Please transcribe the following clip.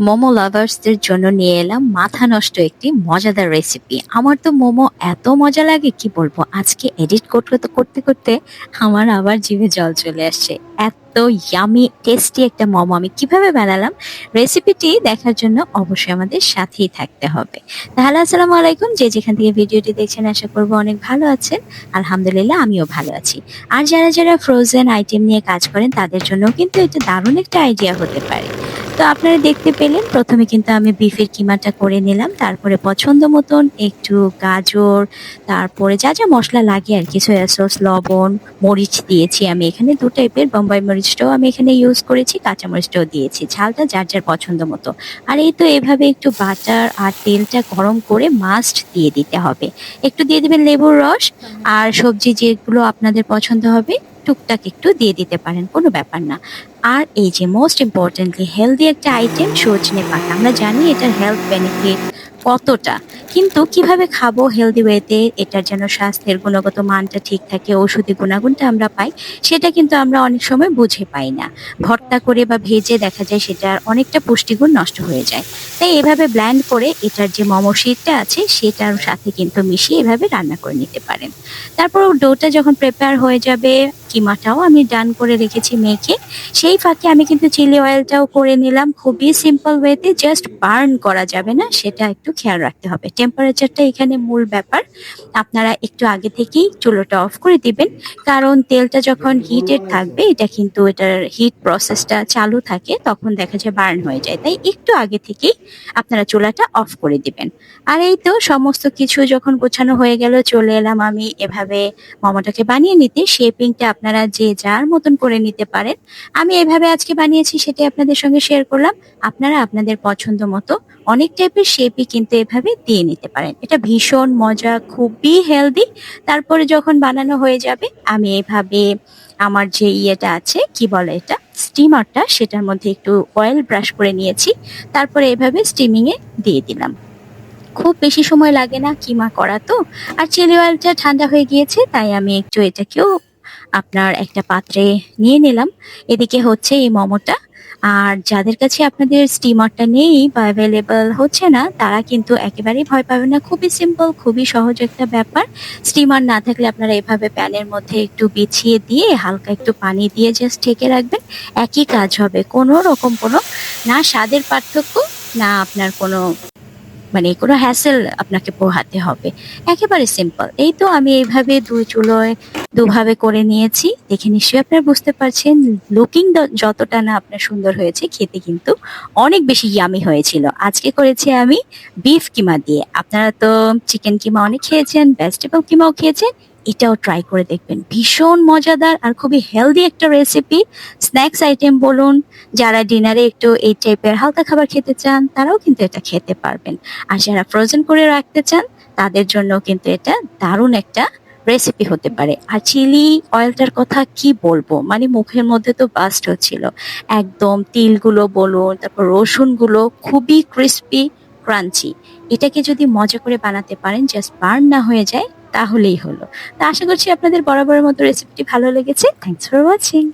মোমো লাভার্সদের জন্য নিয়ে এলাম মাথা নষ্ট একটি মজাদার রেসিপি। আমার তো মোমো এত মজা লাগে কি বলবো। আজকে এডিট করতে করতে করতে আমার আবার জিভে জল চলে আসছে। এত ইয়ামি টেস্টি একটা মোমো আমি কিভাবে বানালাম, রেসিপিটি দেখার জন্য অবশ্যই আমাদের সাথেই থাকতে হবে। তাহলে আসসালামু আলাইকুম, যে যেখান থেকে ভিডিওটি দেখছেন আশা করবো অনেক ভালো আছেন। আলহামদুলিল্লাহ আমিও ভালো আছি। আর যারা যারা ফ্রোজেন আইটেম নিয়ে কাজ করেন তাদের জন্য কিন্তু এটা দারুণ একটা আইডিয়া হতে পারে। তো আপনারা দেখতে পেলেন প্রথমে কিন্তু আমি বিফের কিমাটা করে নিলাম, তারপরে পছন্দ মতন একটু গাজর, তারপরে যা যা মশলা লাগে আর কি, সয়া সস, লবণ, মরিচ দিয়েছি আমি এখানে দু টাইপের, বোম্বাই মরিচটাও আমি এখানে ইউজ করেছি, কাঁচা মরিচটাও দিয়েছি, ঝালটা যার যার পছন্দ মতো। আর এই তো এভাবে একটু বাটার আর তেলটা গরম করে মাস্ট দিয়ে দিতে হবে। একটু দিয়ে দেবেন লেবুর রস, আর সবজি যেগুলো আপনাদের পছন্দ হবে টুকটাক একটু দিয়ে দিতে পারেন, কোনো ব্যাপার না। আর এই যে মোস্ট ইম্পর্টেন্টলি হেলদি একটা আইটেম সজনে পাতা, আমরা জানি এটার হেলথ বেনিফিট কতটা, কিন্তু কিভাবে খাবো হেলদি ওয়েতে এটার যেন স্বাস্থ্যের গুণগত মানটা ঠিক থাকে, ঔষধি গুণাগুণটা আমরা পাই, সেটা কিন্তু আমরা অনেক সময় বুঝে পাই না। ভর্তা করে বা ভেজে দেখা যায় সেটার অনেকটা পুষ্টিগুণ নষ্ট হয়ে যায়। তাই এভাবে ব্ল্যান্ড করে এটার যে মোমো শিটটা আছে সেটার সাথে কিন্তু মিশিয়ে এভাবে রান্না করে নিতে পারেন। তারপর ডোটা যখন প্রিপেয়ার হয়ে যাবে, কিমাটাও আমি ডান করে রেখেছি মেখে, সেই ফাঁকে আমি কিন্তু চিলি অয়েলটাও করে নিলাম খুবই সিম্পল ওয়েতে। জাস্ট বার্ন করা যাবে না, সেটা একটু খেয়াল রাখতে হবে। টেম্পারেচারটা এখানে মূল ব্যাপার। আপনারা একটু আগে থেকেই চুলোটা অফ করে দিবেন, কারণ তেলটা যখন হিটেড থাকবে এটা কিন্তু এটার হিট প্রসেসটা চালু থাকে, তখন দেখা যায় বার্ন হয়ে যায়। তাই একটু আগে থেকেই আপনারা চুলাটা অফ করে দিবেন। আর এই তো সমস্ত কিছু যখন গোছানো হয়ে গেল, চলে এলাম আমি এভাবে মোমোটাকে বানিয়ে নিতে। শেপিংটা আপনারা যে যার মতন করে নিতে পারেন। আমি এভাবে আজকে বানিয়েছি সেটাই আপনাদের সঙ্গে শেয়ার করলাম। আপনারা আপনাদের পছন্দ মতো অনেক টাইপের শেপই কিন্তু এভাবে দিয়ে নিতে পারেন। এটা ভীষণ মজা, খুবই হেলদি। তারপরে যখন বানানো হয়ে যাবে আমি এভাবে আমার যে ইয়েটা আছে, কি বলে এটা, স্টিমারটা, সেটার মধ্যে একটু অয়েল ব্রাশ করে নিয়েছি। তারপরে এভাবে স্টিমিং এ দিয়ে দিলাম। খুব বেশি সময় লাগে না কিমা করা তো। আর চিলি অয়েলটা ঠান্ডা হয়ে গিয়েছে, তাই আমি একটু এটাকেও আপনার একটা পাত্রে নিয়ে নিলাম। এদিকে হচ্ছে এই মোমোটা। আর যাদের কাছে আপনাদের স্টিমারটা নেই বা অ্যাভেলেবল হচ্ছে না, তারা কিন্তু একেবারেই ভয় পাবে না। খুবই সিম্পল, খুবই সহজ একটা ব্যাপার। স্টিমার না থাকলে আপনারা এভাবে প্যানের মধ্যে একটু বিছিয়ে দিয়ে হালকা একটু পানি দিয়ে জাস্ট ঢেকে রাখবেন। একই কাজ হবে, কোনো রকম কোনো না স্বাদের পার্থক্য, না আপনার কোনো কোনো হ্যাসেল আপনাকে পোহাতে হবে। একেবারে সিম্পল। এই তো আমি এইভাবে ২ চুলোয় দুভাবে করে নিয়েছি। দেখে নিশ্চয়ই আপনারা বুঝতে পারছেন লুকিং যতটা না আপনার সুন্দর হয়েছে, খেতে কিন্তু অনেক বেশি ইয়ামি হয়েছিল। আজকে করেছি আমি বিফ কিমা দিয়ে। আপনারা তো চিকেন কিমা অনেক খেয়েছেন, ভেজিটেবল কিমাও খেয়েছেন। এটাও ট্রাই করে দেখবেন। ভীষণ মজাদার আর খুবই হেলদি একটা রেসিপি। স্ন্যাকস আইটেম বলুন, যারা ডিনারে একটু এই টাইপের হালকা খাবার খেতে চান তারাও কিন্তু এটা খেতে পারবেন। আর যারা ফ্রোজেন করে রাখতে চান তাদের জন্য কিন্তু এটা দারুণ একটা রেসিপি হতে পারে। আর চিলি অয়েলটার কথা কি বলবো, মুখের মধ্যে তো বাস্ট হচ্ছিল। একদম তিলগুলো বলুন, তারপর রসুনগুলো খুবই ক্রিস্পি, ক্রাঞ্চি। এটাকে যদি মজা করে বানাতে পারেন, জাস্ট বার্ন না হয়ে যায়, তাহলেই হলো। তা আশা করছি আপনাদের বরাবরের মতো রেসিপিটি ভালো লেগেছে। Thanks for watching.